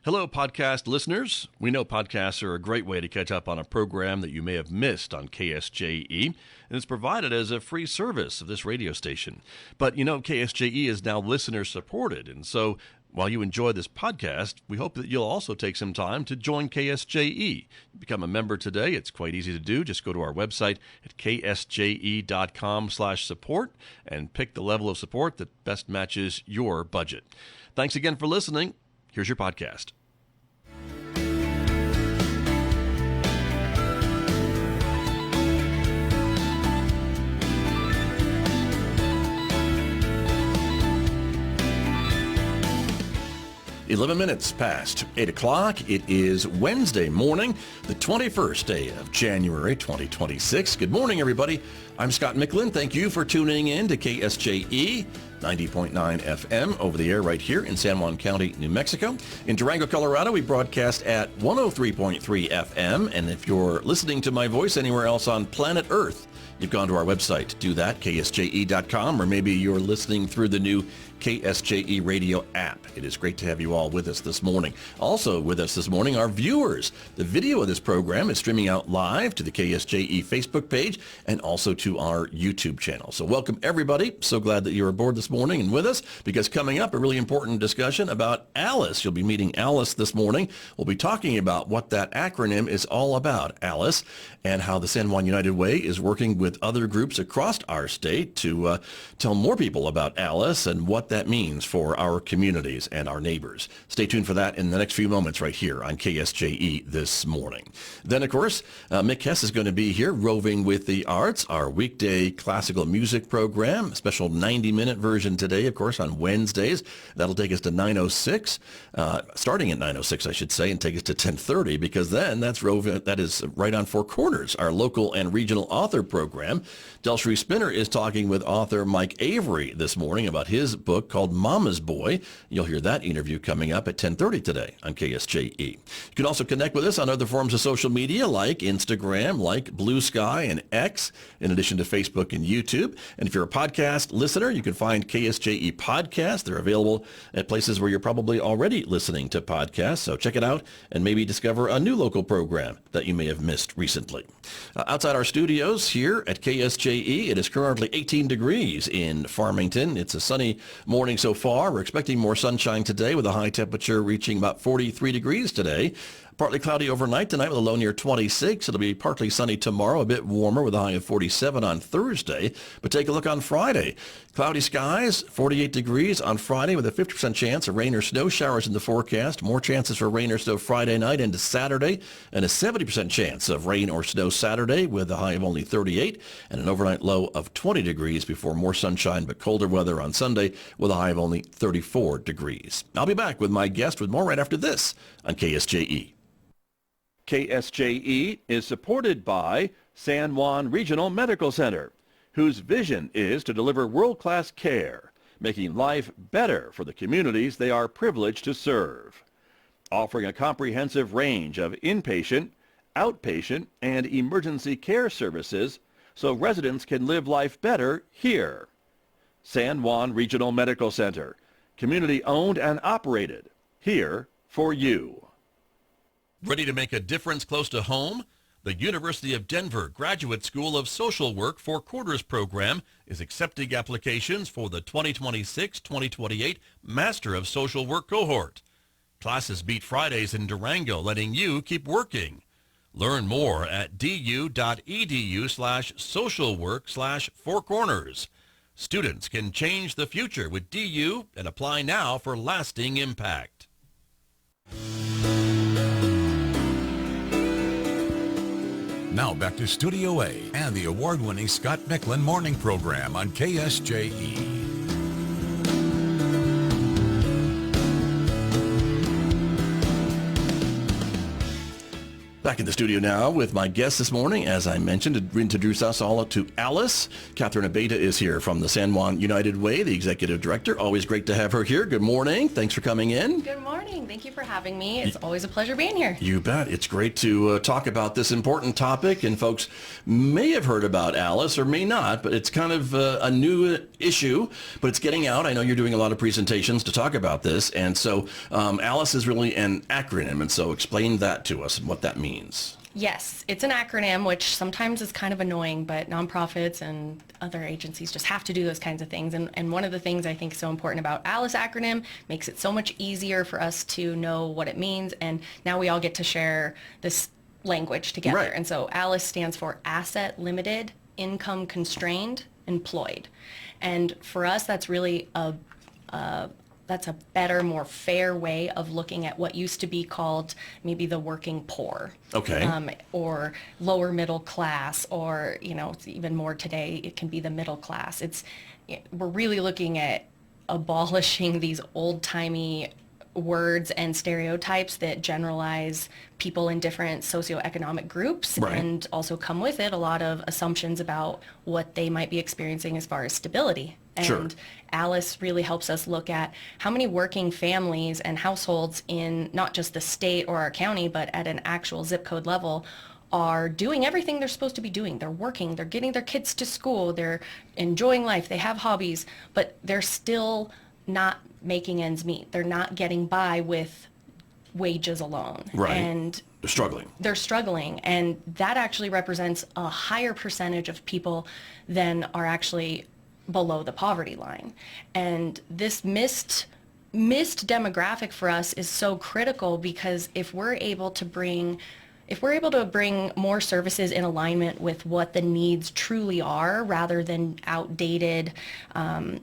Hello, podcast listeners. We know podcasts are a great way to catch up on a program that you may have missed on KSJE, and it's provided as a free service of this radio station. But you know, KSJE is now listener-supported, and so while you enjoy this podcast, we hope that you'll also take some time to join KSJE. Become a member today. It's quite easy to do. Just go to our website at ksje.com/support and pick the level of support that best matches your budget. Thanks again for listening. Here's your podcast. 11 minutes past 8 o'clock. It is Wednesday morning, the 21st day of January 2026. Good morning, everybody. I'm Scott Michlin. Thank you for tuning in to KSJE 90.9 FM over the air right here in San Juan County, New Mexico. In Durango, Colorado, we broadcast at 103.3 FM. And if you're listening to my voice anywhere else on planet Earth, you've gone to our website to do that, ksje.com, or maybe you're listening through the new KSJE radio app. It is great to have you all with us this morning. Also with us this morning are viewers. The video of this program is streaming out live to the KSJE Facebook page and also to our YouTube channel. So welcome, everybody. So glad that you're aboard this morning and with us, because coming up, a really important discussion about A.L.I.C.E. You'll be meeting A.L.I.C.E. this morning. We'll be talking about what that acronym is all about, A.L.I.C.E., and how the San Juan United Way is working with other groups across our state to tell more people about A.L.I.C.E. and what that means for our communities and our neighbors. Stay tuned for that in the next few moments right here on KSJE this morning. Then, of course, Mick Hess is going to be here, Roving with the Arts, our weekday classical music program, a special 90-minute version today, of course, on Wednesdays. That'll take us to 9:06, starting at 9:06, I should say, and take us to 10:30, because then that is right on Four Corners, our local and regional author program. Delshri Spinner is talking with author Mike Avery this morning about his book called Mama's Boy. You'll hear that interview coming up at 10:30 today on KSJE. You can also connect with us on other forms of social media like Instagram, like Blue Sky and X, in addition to Facebook and YouTube. And if you're a podcast listener, you can find KSJE podcasts. They're available at places where you're probably already listening to podcasts. So check it out and maybe discover a new local program that you may have missed recently. Outside our studios here at KSJE, it is currently 18 degrees in Farmington. It's a sunny morning so far. We're expecting more sunshine today with a high temperature reaching about 43 degrees today. Partly cloudy overnight tonight with a low near 26. It'll be partly sunny tomorrow, a bit warmer with a high of 47 on Thursday. But take a look on Friday. Cloudy skies, 48 degrees on Friday with a 50% chance of rain or snow showers in the forecast. More chances for rain or snow Friday night into Saturday, and a 70% chance of rain or snow Saturday with a high of only 38 and an overnight low of 20 degrees before more sunshine but colder weather on Sunday with a high of only 34 degrees. I'll be back with my guest with more right after this on KSJE. KSJE is supported by San Juan Regional Medical Center, whose vision is to deliver world-class care, making life better for the communities they are privileged to serve. Offering a comprehensive range of inpatient, outpatient, and emergency care services so residents can live life better here. San Juan Regional Medical Center, community-owned and operated, here for you. Ready to make a difference close to home? The University of Denver Graduate School of Social Work Four Quarters program is accepting applications for the 2026-2028 Master of Social Work cohort. Classes meet Fridays in Durango, letting you keep working. Learn more at du.edu/socialwork/fourcorners. Students can change the future with DU and apply now for lasting impact. Now back to Studio A and the award-winning Scott Michlin Morning Program on KSJE. Back in the studio now with my guest this morning, as I mentioned, to introduce us all to Alice. Cathryn Abeyta is here from the San Juan United Way, the executive director. Always great to have her here. Good morning. Thanks for coming in. Good morning. Thank you for having me. It's always a pleasure being here. You bet. It's great to talk about this important topic, and folks may have heard about Alice or may not, but it's kind of a new issue, but it's getting out. I know you're doing a lot of presentations to talk about this, and so Alice is really an acronym, and so explain that to us and what that means. Yes, it's an acronym, which sometimes is kind of annoying, but nonprofits and other agencies just have to do those kinds of things. And one of the things I think is so important about A.L.I.C.E acronym makes it so much easier for us to know what it means. And now we all get to share this language together. Right. And so A.L.I.C.E stands for Asset Limited, Income Constrained, Employed. And for us, that's really that's a better, more fair way of looking at what used to be called maybe the working poor. Okay. Or lower middle class, or, it's even more today, it can be the middle class. We're really looking at abolishing these old-timey words and stereotypes that generalize people in different socioeconomic groups, right, and also come with it a lot of assumptions about what they might be experiencing as far as stability. And sure, A.L.I.C.E really helps us look at how many working families and households in not just the state or our county, but at an actual zip code level are doing everything they're supposed to be doing. They're working, they're getting their kids to school, they're enjoying life, they have hobbies, but they're still not making ends meet. They're not getting by with wages alone. Right. And they're struggling. And that actually represents a higher percentage of people than are actually below the poverty line. And this missed demographic for us is so critical, because if we're able to bring more services in alignment with what the needs truly are, rather than outdated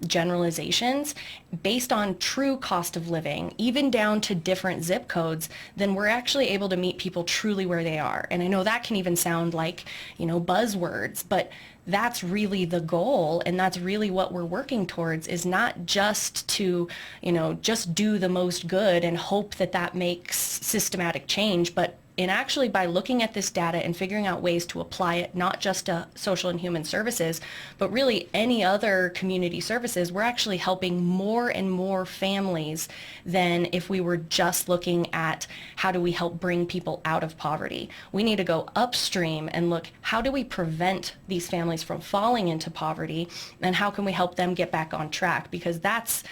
generalizations based on true cost of living, even down to different zip codes, then we're actually able to meet people truly where they are. And I know that can even sound like, buzzwords, but that's really the goal, and that's really what we're working towards, is not just to, just do the most good and hope that makes systematic change, but actually by looking at this data and figuring out ways to apply it, not just to social and human services, but really any other community services, we're actually helping more and more families than if we were just looking at how do we help bring people out of poverty. We need to go upstream and look, how do we prevent these families from falling into poverty, and how can we help them get back on track? Because that's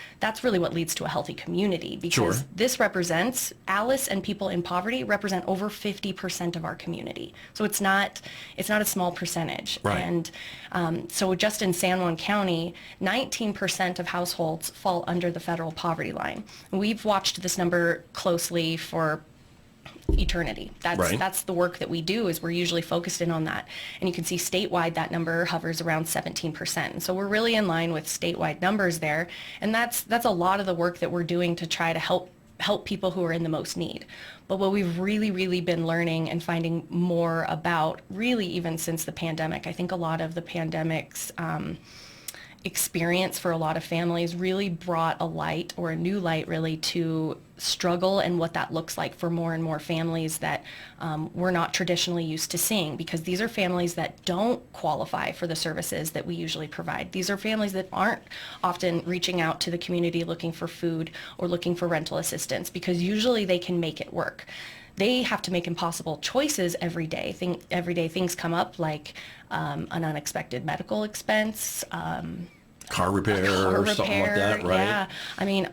really what leads to a healthy community, because sure, this represents, A.L.I.C.E and people in poverty represent over 50% of our community. So it's not a small percentage. Right. And so just in San Juan County, 19% of households fall under the federal poverty line. We've watched this number closely for eternity. That's the work that we do, is we're usually focused in on that. And you can see statewide that number hovers around 17%. And so we're really in line with statewide numbers there. And that's a lot of the work that we're doing to try to help people who are in the most need. But what we've really, really been learning and finding more about, really even since the pandemic, I think a lot of the pandemic's experience for a lot of families really brought a new light really to struggle and what that looks like for more and more families that we're not traditionally used to seeing, because these are families that don't qualify for the services that we usually provide. These are families that aren't often reaching out to the community looking for food or looking for rental assistance, because usually they can make it work. They have to make impossible choices every day. Everyday things come up, like an unexpected medical expense, car repair, something like that, right? Yeah. I mean,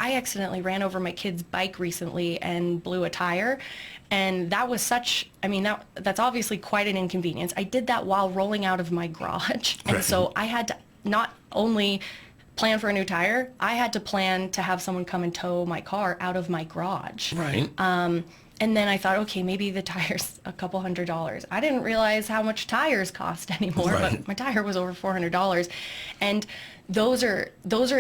I accidentally ran over my kid's bike recently and blew a tire. And that was that's obviously quite an inconvenience. I did that while rolling out of my garage. And so I had to not only plan for a new tire, I had to plan to have someone come and tow my car out of my garage. Right. And then I thought, okay, maybe the tire's a couple $100s. I didn't realize how much tires cost anymore, but my tire was over $400. And those are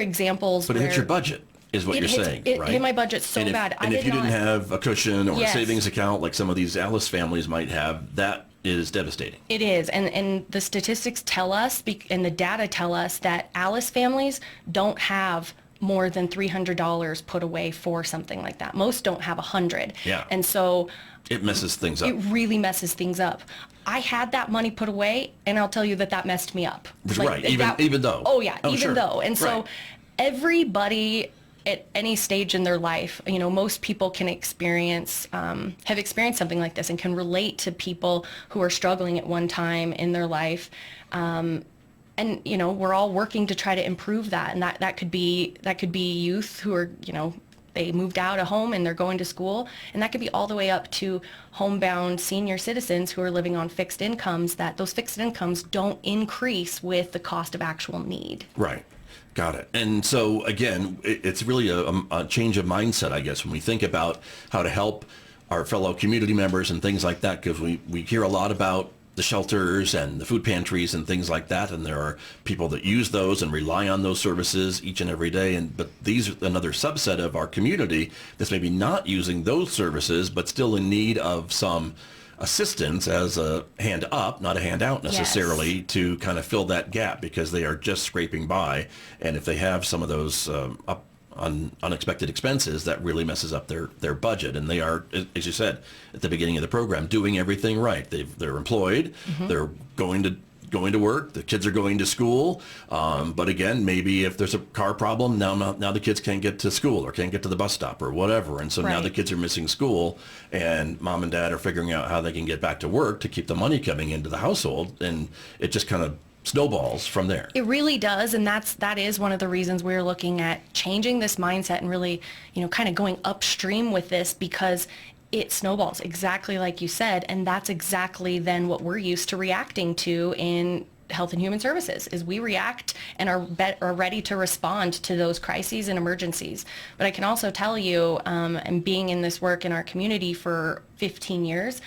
examples But it hit your budget, is what you're saying, right? It hit my budget so bad. And if you didn't have a cushion or a savings account like some of these A.L.I.C.E families might have, that is devastating. It is. And the statistics tell us, and the data tell us, that A.L.I.C.E families don't have more than $300 put away for something like that. Most don't have 100. Yeah. And so it messes things up. It really messes things up. I had that money put away, and I'll tell you that messed me up. Right. Even though. Oh yeah. Even sure. though. And so right. everybody at any stage in their life, most people can have experienced something like this and can relate to people who are struggling at one time in their life. And we're all working to try to improve that. And that could be youth who are, they moved out of home and they're going to school. And that could be all the way up to homebound senior citizens who are living on fixed incomes, that those fixed incomes don't increase with the cost of actual need. Right. Got it. And so, again, it's really a change of mindset, I guess, when we think about how to help our fellow community members and things like that, because we hear a lot about the shelters and the food pantries and things like that, and there are people that use those and rely on those services each and every day. But these are another subset of our community that's maybe not using those services, but still in need of some assistance as a hand up, not a hand out necessarily, yes, to kind of fill that gap, because they are just scraping by. And if they have some of those unexpected expenses, that really messes up their budget. And they are, as you said at the beginning of the program, doing everything right. They're employed, mm-hmm, they're going to work, the kids are going to school, but again, maybe if there's a car problem, now the kids can't get to school or can't get to the bus stop or whatever, and so right, now the kids are missing school, and mom and dad are figuring out how they can get back to work to keep the money coming into the household, and it just kind of snowballs from there. It really does, and that is one of the reasons we're looking at changing this mindset and really, kind of going upstream with this, because it snowballs exactly like you said, and that's exactly then what we're used to reacting to in Health and Human Services, is we react and are ready to respond to those crises and emergencies. But I can also tell you, and being in this work in our community for 15 years,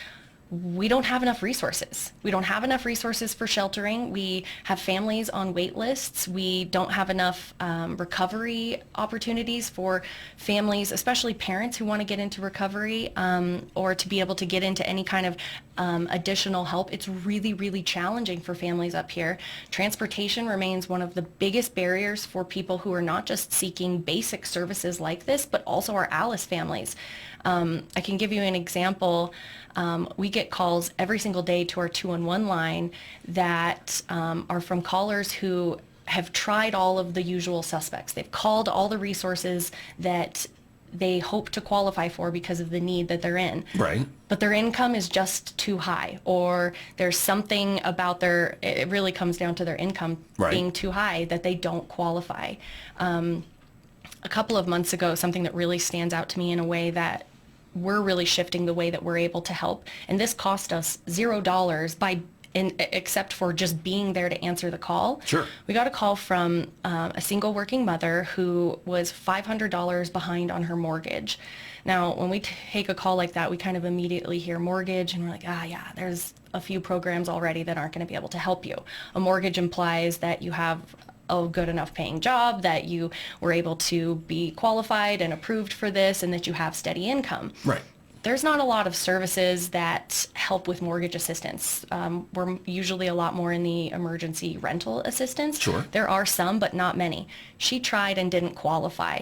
we don't have enough resources. We don't have enough resources for sheltering. We have families on wait lists. We don't have enough recovery opportunities for families, especially parents who want to get into recovery, or to be able to get into any kind of additional help. It's really, really challenging for families up here. Transportation remains one of the biggest barriers for people who are not just seeking basic services like this, but also our A.L.I.C.E families. I can give you an example. We get calls every single day to our 211 line that are from callers who have tried all of the usual suspects. They've called all the resources that they hope to qualify for because of the need that they're in. Right. But their income is just too high, or there's something about it really comes down to their income right, being too high that they don't qualify. A couple of months ago, something that really stands out to me in a way that we're really shifting the way that we're able to help. And this cost us $0 except for just being there to answer the call. Sure. We got a call from a single working mother who was $500 behind on her mortgage. Now, when we take a call like that, we kind of immediately hear mortgage, and we're like, yeah, there's a few programs already that aren't going to be able to help you. A mortgage implies that you have a good enough paying job, that you were able to be qualified and approved for this, and that you have steady income. Right. There's not a lot of services that help with mortgage assistance. We're usually a lot more in the emergency rental assistance. Sure. There are some, but not many. She tried and didn't qualify.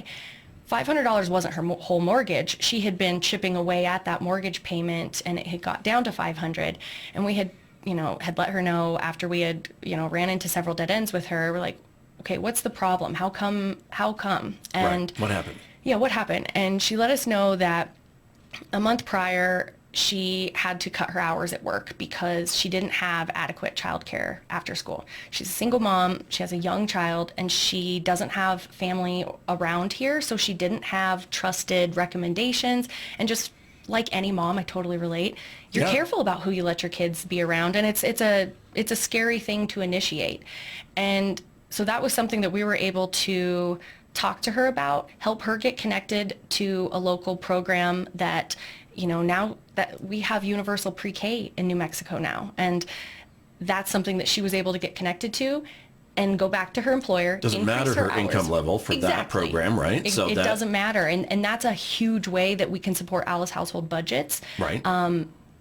$500 wasn't her whole mortgage. She had been chipping away at that mortgage payment, and it had got down to $500. And we had let her know after we had, ran into several dead ends with her. We're like, okay, what's the problem? How come? And right. What happened? Yeah, what happened? And she let us know that a month prior, she had to cut her hours at work because she didn't have adequate childcare after school. She's a single mom, she has a young child, and she doesn't have family around here, so she didn't have trusted recommendations. And just like any mom, I totally relate. You're careful about who you let your kids be around, and it's a scary thing to initiate. And so that was something that we were able to talk to her about, help her get connected to a local program that, now that we have universal pre-K in New Mexico now. And that's something that she was able to get connected to and go back to her employer. Doesn't matter her income level for that program, right? It doesn't matter. And that's a huge way that we can support A.L.I.C.E household budgets. Right.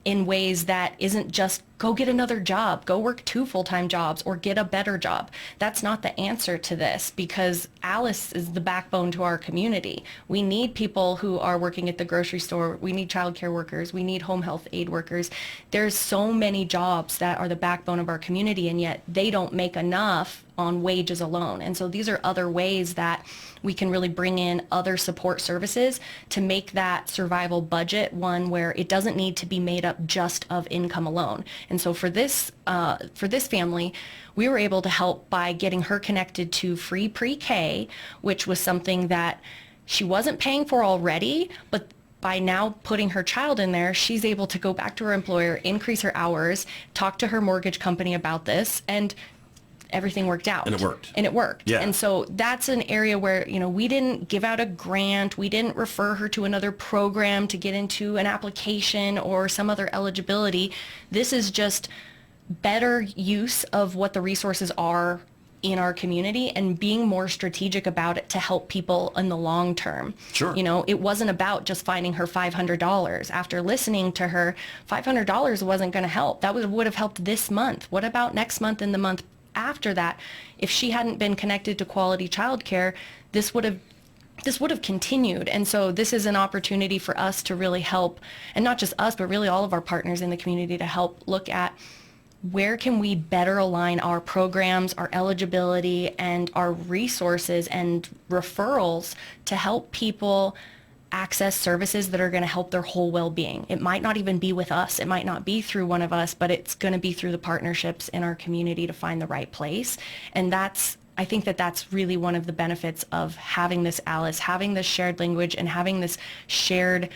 In ways that isn't just go get another job, go work 2 full-time jobs, or get a better job. That's not the answer to this, because Alice is the backbone to our community. We need people who are working at the grocery store. We need childcare workers. We need home health aid workers. There's so many jobs that are the backbone of our community, and yet they don't make enough on wages alone. And so these are other ways that we can really bring in other support services to make that survival budget one where it doesn't need to be made up just of income alone. And so for this family, we were able to help by getting her connected to free pre-K, which was something that she wasn't paying for already, but by now putting her child in there, she's able to go back to her employer, increase her hours, talk to her mortgage company about this, and everything worked out. And it worked. And it worked. Yeah. And so that's an area where, we didn't give out a grant. We didn't refer her to another program to get into an application or some other eligibility. This is just better use of what the resources are in our community and being more strategic about it to help people in the long term. Sure. It wasn't about just finding her $500. After listening to her, $500 wasn't going to help. That would have helped this month. What about next month and the month after that? If she hadn't been connected to quality childcare, this would have continued. And so this is an opportunity for us to really help, and not just us, but really all of our partners in the community, to help look at where can we better align our programs, our eligibility, and our resources and referrals to help people access services that are going to help their whole well-being. It might not even be with us. It might not be through one of us, but it's going to be through the partnerships in our community to find the right place. And I think that's really one of the benefits of having this A.L.I.C.E, having this shared language, and having this shared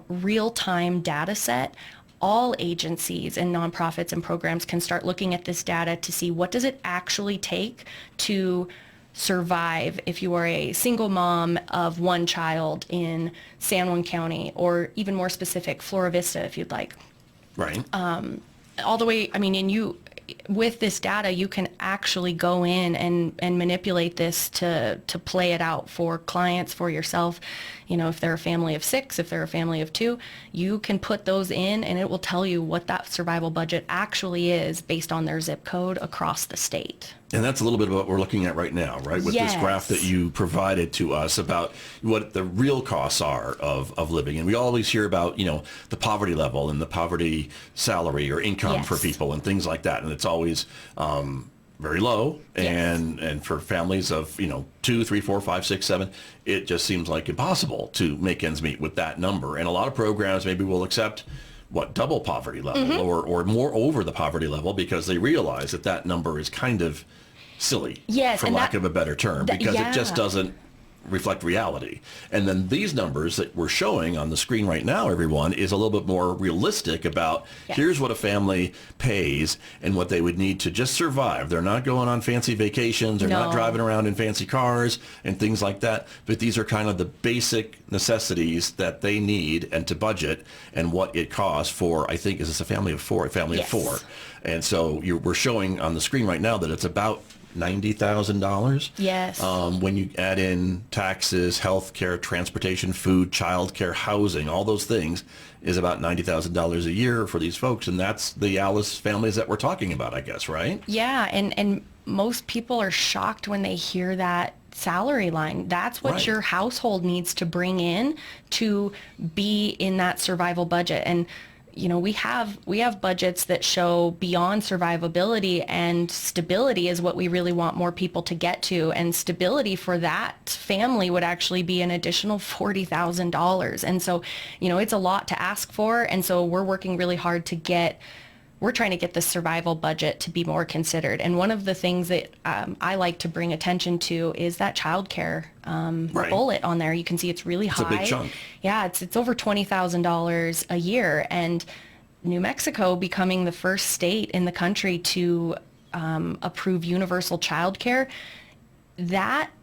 real-time data set. All agencies and nonprofits and programs can start looking at this data to see what does it actually take to survive if you are a single mom of 1 child in San Juan County, or even more specific, Flora Vista, if you'd like. Right. All the way, with this data, you can actually go in and manipulate this to play it out for clients, for yourself. If they're a family of 6, if they're a family of 2, you can put those in and it will tell you what that survival budget actually is based on their zip code across the state. And that's a little bit of what we're looking at right now, right? With Yes. this graph that you provided to us about what the real costs are of living. And we always hear about, the poverty level and the poverty salary or income Yes. for people and things like that. And it's always very low. Yes. And for families of, 2, 3, 4, 5, 6, 7, it just seems like impossible to make ends meet with that number. And a lot of programs maybe will accept double poverty level or more over the poverty level, because they realize that number is kind of silly, Yes, for and lack of a better term, because it just yeah. doesn't reflect reality. And then these numbers that we're showing on the screen right now, everyone, is a little bit more realistic about here's what a family pays and what they would need to just survive. They're not going on fancy vacations. They're not No. driving around in fancy cars and things like that. But these are kind of the basic necessities that they need, and to budget, and what it costs for, I think, is this a family of 4? A family Yes. of 4. And so we're showing on the screen right now that it's about $90,000. Yes. When you add in taxes, health care, transportation, food, child care, housing, all those things, is about $90,000 a year for these folks. And that's the A.L.I.C.E families that we're talking about, I guess, right? Yeah, and most people are shocked when they hear that salary line. That's what Right. your household needs to bring in to be in that survival budget. And we have budgets that show beyond survivability, and stability is what we really want more people to get to. And stability for that family would actually be an additional $40,000. And so, it's a lot to ask for. And so we're working really hard we're trying to get the survival budget to be more considered. And one of the things that I like to bring attention to is that childcare Right. bullet on there. You can see it's really high. It's a big chunk. Yeah, it's over $20,000 a year. And New Mexico becoming the first state in the country to approve universal childcare,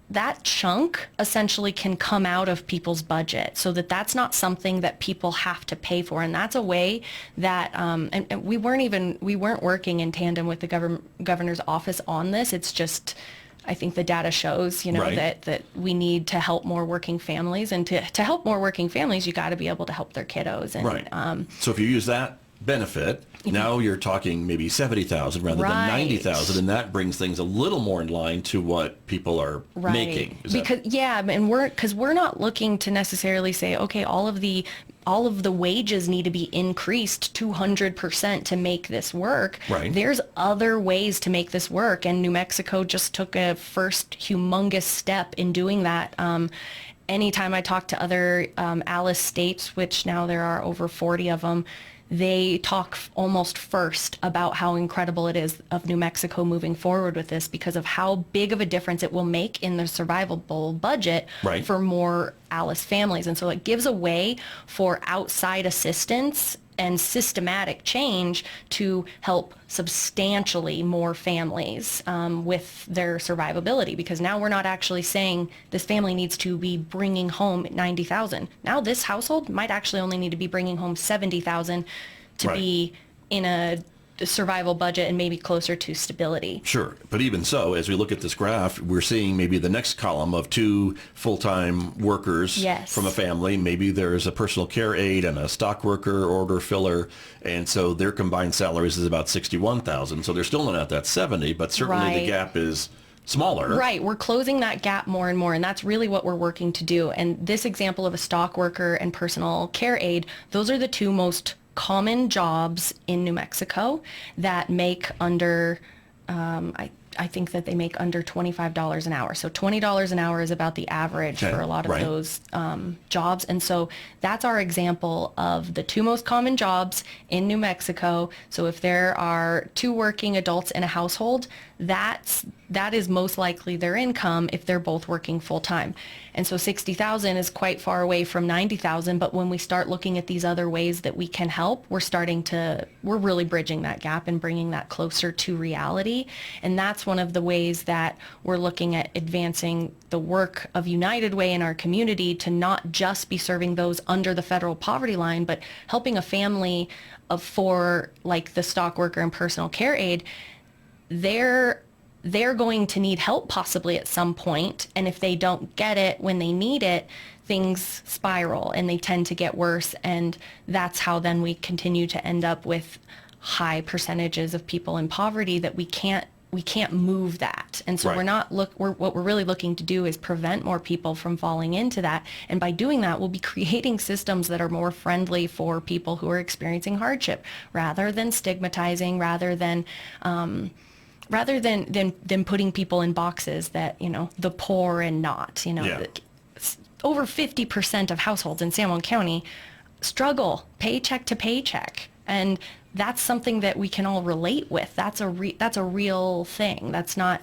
that chunk essentially can come out of people's budget, so that's not something that people have to pay for. And that's a way that and we weren't working in tandem with the governor's office on this. It's just, I think the data shows, Right. that we need to help more working families, and to help more working families, you got to be able to help their kiddos. And Right. So if you use that benefit. Now you're talking maybe 70,000 rather than 90,000, and that brings things a little more in line to what people are making. And we're not looking to necessarily say, okay, all of the wages need to be increased 200% to make this work. Right. There's other ways to make this work, and New Mexico just took a first humongous step in doing that. Anytime I talk to other A.L.I.C.E states, which now there are over 40 of them, they talk almost first about how incredible it is of New Mexico moving forward with this because of how big of a difference it will make in the survivable budget for more A.L.I.C.E families. And so it gives a way for outside assistance and systematic change to help substantially more families with their survivability, because now we're not actually saying this family needs to be bringing home 90,000. Now this household might actually only need to be bringing home 70,000 to be in a survival budget and maybe closer to stability. Sure. But even so, as we look at this graph, we're seeing maybe the next column of 2 full-time workers from a family. Maybe there's a personal care aide and a stock worker, order filler, and so their combined salaries is about 61,000. So they're still not at that 70, but certainly the gap is smaller. Right. We're closing that gap more and more, and that's really what we're working to do. And this example of a stock worker and personal care aide, those are the 2 most common jobs in New Mexico that make under, I think that they make under $25 an hour. So $20 an hour is about the average for a lot of those jobs. And so that's our example of the 2 most common jobs in New Mexico. So if there are 2 working adults in a household, that is most likely their income if they're both working full time. And so 60,000 is quite far away from 90,000, but when we start looking at these other ways that we can help, we're really bridging that gap and bringing that closer to reality. And that's one of the ways that we're looking at advancing the work of United Way in our community to not just be serving those under the federal poverty line, but helping a family of 4, like the stock worker and personal care aide. They're going to need help possibly at some point, and if they don't get it when they need it, things spiral and they tend to get worse, and that's how then we continue to end up with high percentages of people in poverty that we can't move that. And so what we're really looking to do is prevent more people from falling into that, and by doing that we'll be creating systems that are more friendly for people who are experiencing hardship, rather than stigmatizing, rather than putting people in boxes that, the poor and not, over 50% of households in San Juan County struggle paycheck to paycheck. And that's something that we can all relate with. That's a real thing. That's not...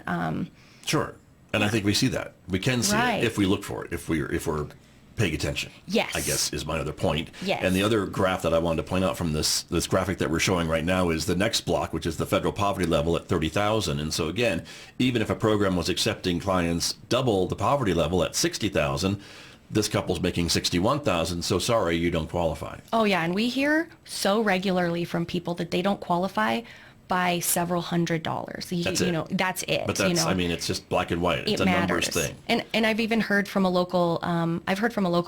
Sure. And I think we see that. We can see it if we look for it, if we're paying attention. Yes. I guess is my other point. Yes. And the other graph that I wanted to point out from this graphic that we're showing right now is the next block, which is the federal poverty level at 30,000. And so again, even if a program was accepting clients double the poverty level at 60,000, this couple's making 61,000. So sorry, you don't qualify. Oh yeah, and we hear so regularly from people that they don't qualify by several $100s. That's it. But that's, it's just black and white. It's a numbers thing. And I've even heard from a local,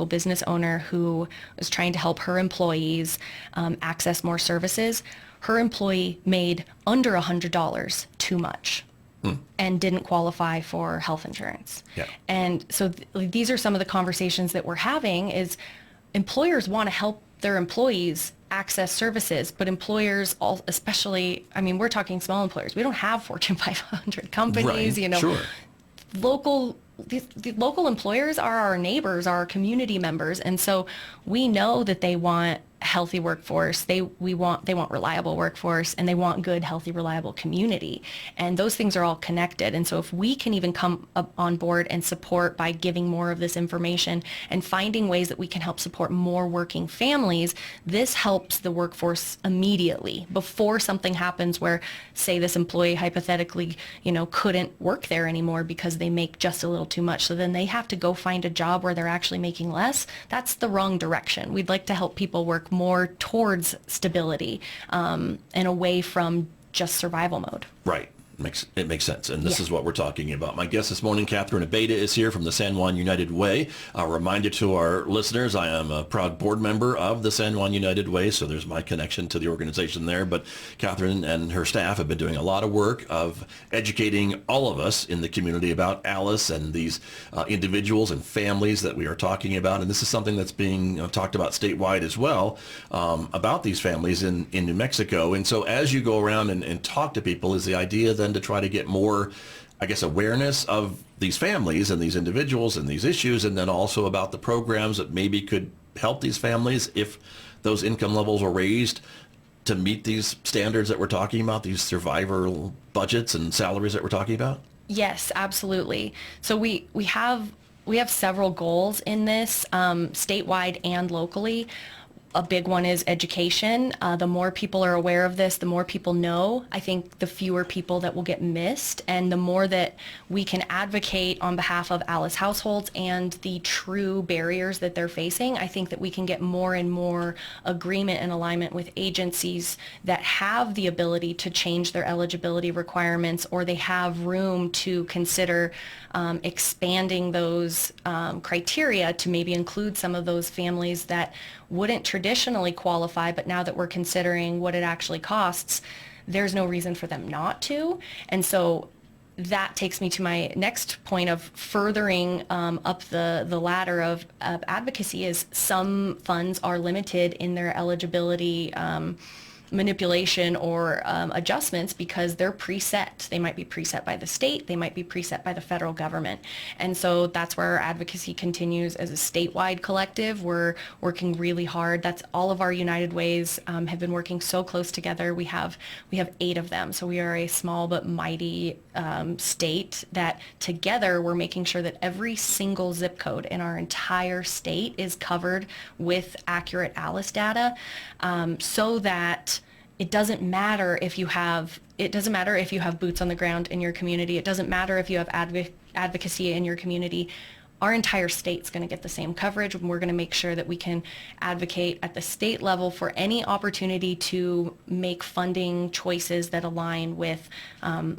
business owner who was trying to help her employees access more services. Her employee made under $100 too much and didn't qualify for health insurance. Yeah. And so these are some of the conversations that we're having is employers want to help their employees access services, but employers, especially, we're talking small employers. We don't have Fortune 500 companies, Sure. The local employers are our neighbors, our community members, and so we know that they want healthy workforce. They want reliable workforce, and they want good, healthy, reliable community. And those things are all connected. And so if we can even come up on board and support by giving more of this information and finding ways that we can help support more working families, this helps the workforce immediately before something happens where, say, this employee hypothetically, couldn't work there anymore because they make just a little too much. So then they have to go find a job where they're actually making less. That's the wrong direction. We'd like to help people work more towards stability and away from just survival mode. Right. It makes sense, and this is what we're talking about. My guest this morning, Cathryn Abeyta, is here from the San Juan United Way. A reminder to our listeners, I am a proud board member of the San Juan United Way, so there's my connection to the organization there. But Cathryn and her staff have been doing a lot of work of educating all of us in the community about A.L.I.C.E. and these individuals and families that we are talking about. And this is something that's being talked about statewide as well, about these families in New Mexico. And so as you go around and talk to people, is the idea then to try to get more, I guess, awareness of these families and these individuals and these issues, and then also about the programs that maybe could help these families if those income levels are raised to meet these standards that we're talking about, these survival budgets and salaries that we're talking about? Yes, absolutely. So we have several goals in this, statewide and locally. A big one is education. The more people are aware of this, the more people know, I think the fewer people that will get missed, and the more that we can advocate on behalf of A.L.I.C.E. households and the true barriers that they're facing, I think that we can get more and more agreement and alignment with agencies that have the ability to change their eligibility requirements, or they have room to consider expanding those criteria to maybe include some of those families that wouldn't traditionally qualify, but now that we're considering what it actually costs, there's no reason for them not to. And so that takes me to my next point of furthering up the ladder of advocacy is some funds are limited in their eligibility manipulation or adjustments because they're preset. They might be preset by the state, they might be preset by the federal government. And so that's where our advocacy continues as a statewide collective. We're working really hard. That's all of our United Ways have been working so close together. We have 8 of them. So we are a small but mighty state that together we're making sure that every single zip code in our entire state is covered with accurate A.L.I.C.E. data, so that it doesn't matter if you have boots on the ground in your community. It doesn't matter if you have advocacy in your community. Our entire state's going to get the same coverage, and we're going to make sure that we can advocate at the state level for any opportunity to make funding choices that align with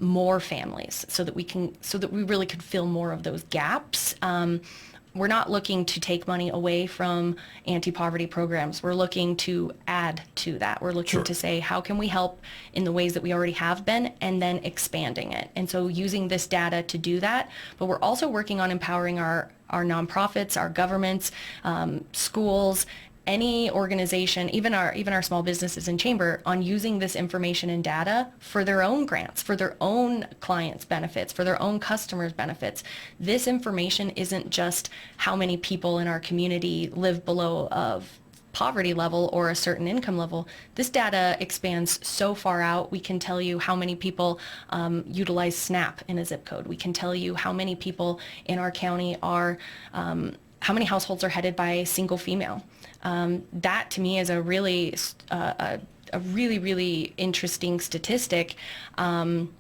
more families, so that we really could fill more of those gaps. We're not looking to take money away from anti-poverty programs. We're looking to add to that. We're looking to say, how can we help in the ways that we already have been, and then expanding it. And so using this data to do that, but we're also working on empowering our nonprofits, our governments, schools, any organization, even our small businesses in chamber, on using this information and data for their own grants, for their own clients' benefits, for their own customers' benefits. This information isn't just how many people in our community live below of poverty level or a certain income level. This data expands so far out. We can tell you how many people utilize SNAP in a zip code. We can tell you how many people in our county are how many households are headed by a single female. That to me is a really really interesting statistic. When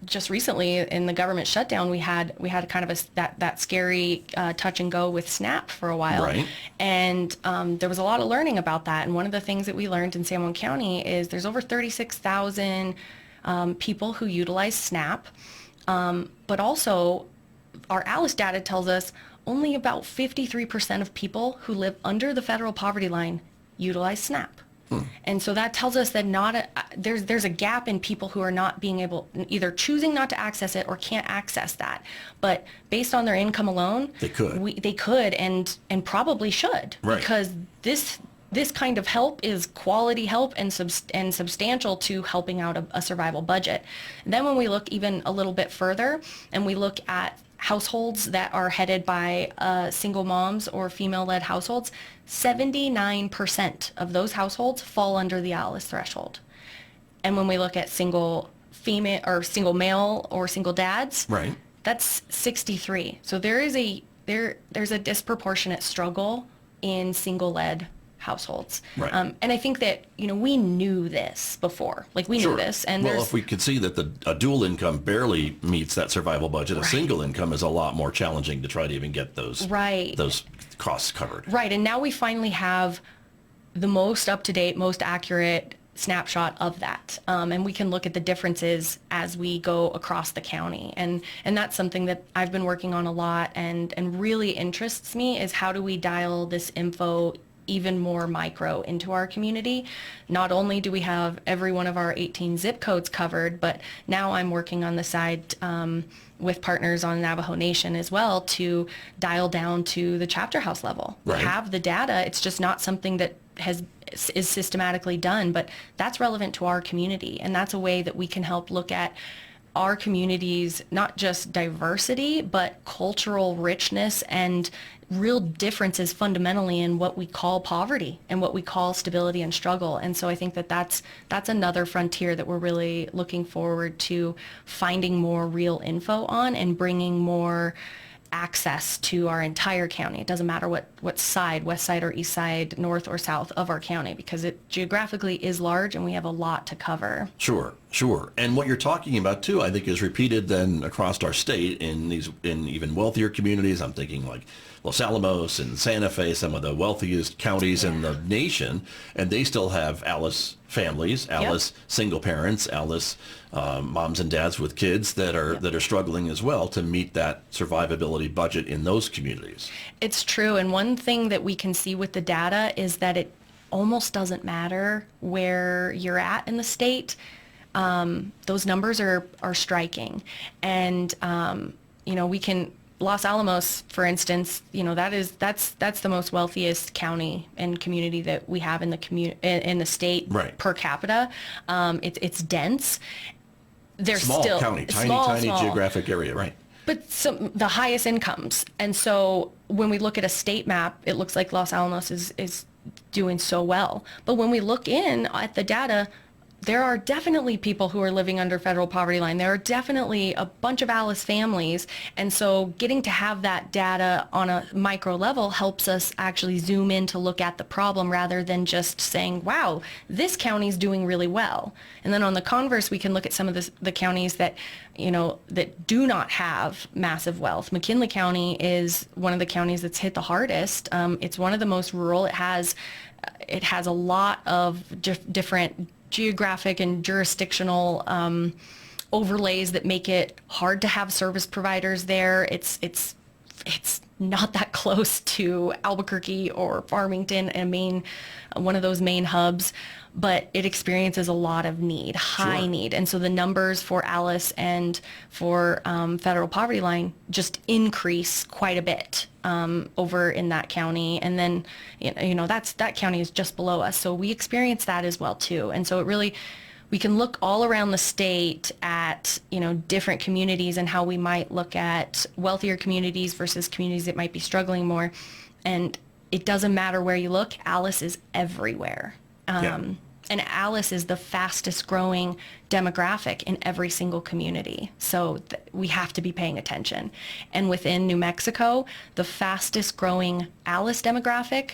just recently in the government shutdown, we had kind of that scary touch and go with SNAP for a while, right. And there was a lot of learning about that. And one of the things that we learned in San Juan County is there's over 36,000 people who utilize SNAP, but also our A.L.I.C.E. data tells us only about 53% of people who live under the federal poverty line utilize SNAP. And so that tells us that there's a gap in people who are not being able, either choosing not to access it or can't access that. But based on their income alone, they could and probably should, right. Because this kind of help is quality help and substantial to helping out a survival budget. And then when we look even a little bit further and we look at households that are headed by single moms or female-led households, 79% of those households fall under the A.L.I.C.E. threshold. And when we look at single female or single male or single dads, right, that's 63. So there's a disproportionate struggle in single-led households. Right. And I think that, we knew this before. Like, we knew this. And well, if we could see that a dual income barely meets that survival budget, a single income is a lot more challenging to try to even get those costs covered. Right. And now we finally have the most up-to-date, most accurate snapshot of that, and we can look at the differences as we go across the county, and that's something that I've been working on a lot, and really interests me, is how do we dial this info even more micro into our community. Not only do we have every one of our 18 zip codes covered, but now I'm working on the side with partners on Navajo Nation as well to dial down to the chapter house level. Right. We have the data. It's just not something that is systematically done, but that's relevant to our community, and that's a way that we can help look at our community's not just diversity, but cultural richness and real differences fundamentally in what we call poverty and what we call stability and struggle. And so I think that that's another frontier that we're really looking forward to finding more real info on and bringing more access to our entire county. It doesn't matter what side, west side or east side, north or south of our county, because it geographically is large and we have a lot to cover. Sure. And what you're talking about too, I think, is repeated then across our state in even wealthier communities. I'm thinking like Los Alamos and Santa Fe, some of the wealthiest counties in the nation, and they still have A.L.I.C.E. families, A.L.I.C.E. single parents, A.L.I.C.E. Moms and dads with kids that are struggling as well to meet that survivability budget in those communities. It's true, and one thing that we can see with the data is that it almost doesn't matter where you're at in the state. Those numbers are striking, and we can. Los Alamos, for instance, that's the most wealthiest county and community that we have in the state, right, per capita. It's dense. They're small still county, small tiny geographic area, right? But the highest incomes, and so when we look at a state map, it looks like Los Alamos is doing so well. But when we look in at the data, there are definitely people who are living under federal poverty line. There are definitely a bunch of A.L.I.C.E. families. And so getting to have that data on a micro level helps us actually zoom in to look at the problem rather than just saying, wow, this county's doing really well. And then on the converse, we can look at some of the counties that, that do not have massive wealth. McKinley County is one of the counties that's hit the hardest. It's one of the most rural. It has a lot of different geographic and jurisdictional overlays that make it hard to have service providers there. It's not that close to Albuquerque or Farmington, one of those main hubs, but it experiences a lot of need, high need. And so the numbers for A.L.I.C.E. and for federal poverty line just increase quite a bit over in that county. And then, that county is just below us. So we experience that as well too. And so we can look all around the state at, different communities and how we might look at wealthier communities versus communities that might be struggling more. And it doesn't matter where you look, A.L.I.C.E. is everywhere. And A.L.I.C.E. is the fastest growing demographic in every single community. So we have to be paying attention. And within New Mexico, the fastest growing A.L.I.C.E. demographic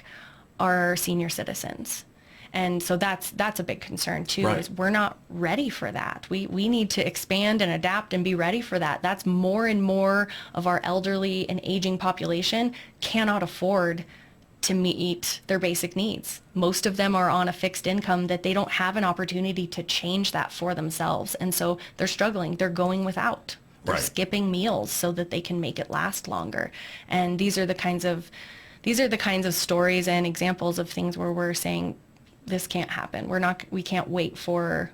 are senior citizens. And so that's a big concern too, right, is we're not ready for that. We need to expand and adapt and be ready for that. That's more and more of our elderly and aging population cannot afford to meet their basic needs. Most of them are on a fixed income that they don't have an opportunity to change that for themselves. And so they're struggling. They're going without. They're right, skipping meals so that they can make it last longer. And these are the kinds of stories and examples of things where we're saying this can't happen. We can't wait for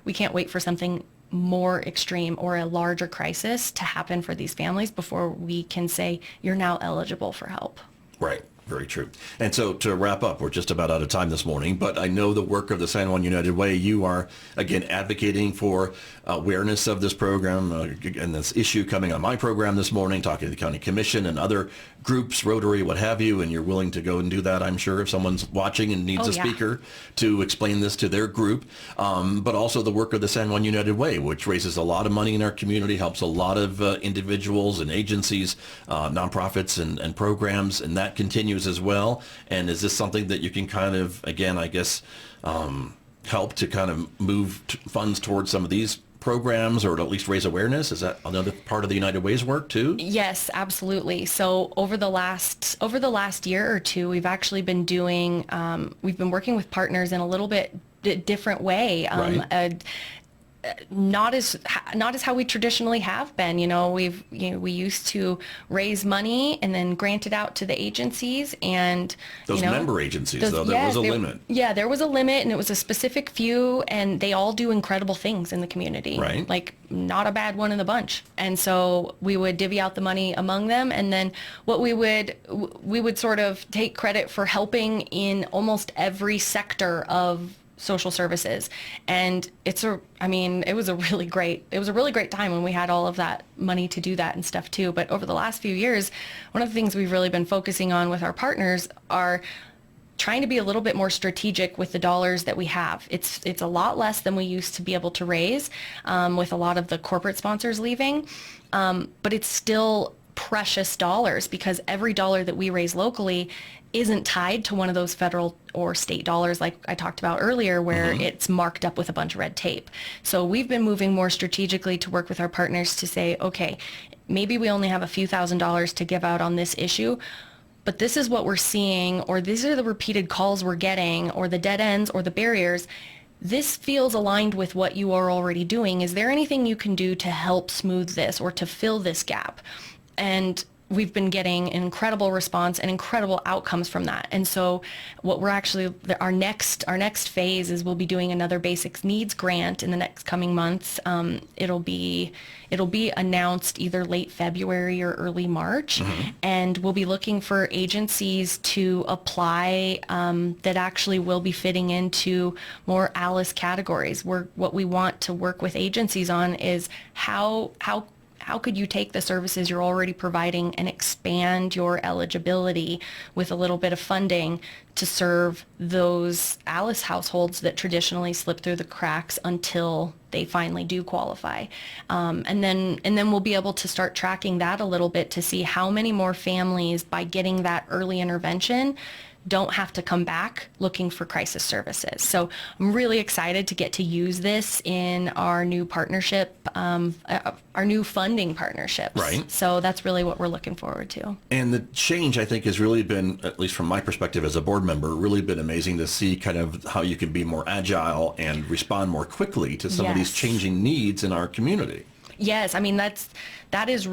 something more extreme or a larger crisis to happen for these families before we can say you're now eligible for help. Right. Very true. And so to wrap up, we're just about out of time this morning, but I know the work of the San Juan United Way, you are, again, advocating for awareness of this program and this issue coming on my program this morning, talking to the county commission and other groups, Rotary, what have you, and you're willing to go and do that, I'm sure, if someone's watching and needs a speaker to explain this to their group, but also the work of the San Juan United Way, which raises a lot of money in our community, helps a lot of individuals and agencies, nonprofits and programs, and that continues as well. And is this something that you can kind of, again, I guess, help to kind of move funds towards some of these programs, or to at least raise awareness? Is that another part of the United Way's work too? Yes, absolutely. So over the last year or two, we've actually been doing, we've been working with partners in a little bit different way. Right. Not as how we traditionally have been. We used to raise money and then grant it out to the agencies, and those member agencies, though, there was a limit. Yeah, there was a limit, and it was a specific few, and they all do incredible things in the community. Right. Like, not a bad one in the bunch. And so we would divvy out the money among them, and then we would sort of take credit for helping in almost every sector of social services. And it was a really great time when we had all of that money to do that and stuff too. But over the last few years, one of the things we've really been focusing on with our partners are trying to be a little bit more strategic with the dollars that we have. It's a lot less than we used to be able to raise, with a lot of the corporate sponsors leaving, but it's still precious dollars, because every dollar that we raise locally isn't tied to one of those federal or state dollars like I talked about earlier, where it's marked up with a bunch of red tape. So we've been moving more strategically to work with our partners to say, okay, maybe we only have a few $1,000s to give out on this issue, but this is what we're seeing, or these are the repeated calls we're getting, or the dead ends or the barriers. This feels aligned with what you are already doing. Is there anything you can do to help smooth this or to fill this gap? And we've been getting an incredible response and incredible outcomes from that. And so what we're actually, our next phase is we'll be doing another basic needs grant in the next coming months. It'll be announced either late February or early March. And we'll be looking for agencies to apply that actually will be fitting into more A.L.I.C.E categories. What we want to work with agencies on is how could you take the services you're already providing and expand your eligibility with a little bit of funding to serve those A.L.I.C.E households that traditionally slip through the cracks until they finally do qualify. And then we'll be able to start tracking that a little bit to see how many more families, by getting that early intervention, don't have to come back looking for crisis services. So I'm really excited to get to use this in our new partnership, our new funding partnerships. Right. So that's really what we're looking forward to. And the change, I think, has really been, at least from my perspective as a board member, really been amazing to see kind of how you can be more agile and respond more quickly to some of these changing needs in our community. Yes, I mean, that is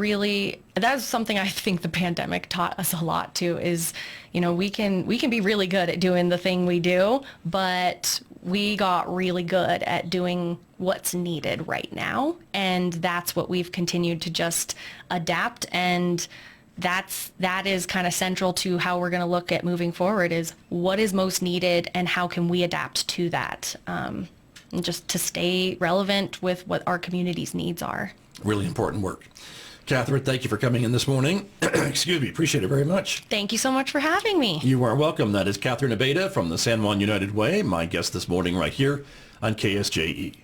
something I think the pandemic taught us a lot too, is, we can be really good at doing the thing we do, but we got really good at doing what's needed right now. And that's what we've continued to just adapt. And that is kind of central to how we're going to look at moving forward, is what is most needed and how can we adapt to that. And just to stay relevant with what our community's needs are. Really important work. Cathryn, thank you for coming in this morning. Excuse me. Appreciate it very much. Thank you so much for having me. You are welcome. That is Cathryn Abeyta from the San Juan United Way, my guest this morning right here on KSJE.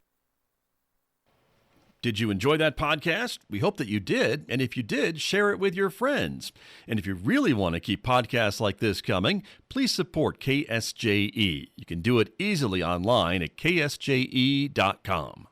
Did you enjoy that podcast? We hope that you did. And if you did, share it with your friends. And if you really want to keep podcasts like this coming, please support KSJE. You can do it easily online at ksje.com.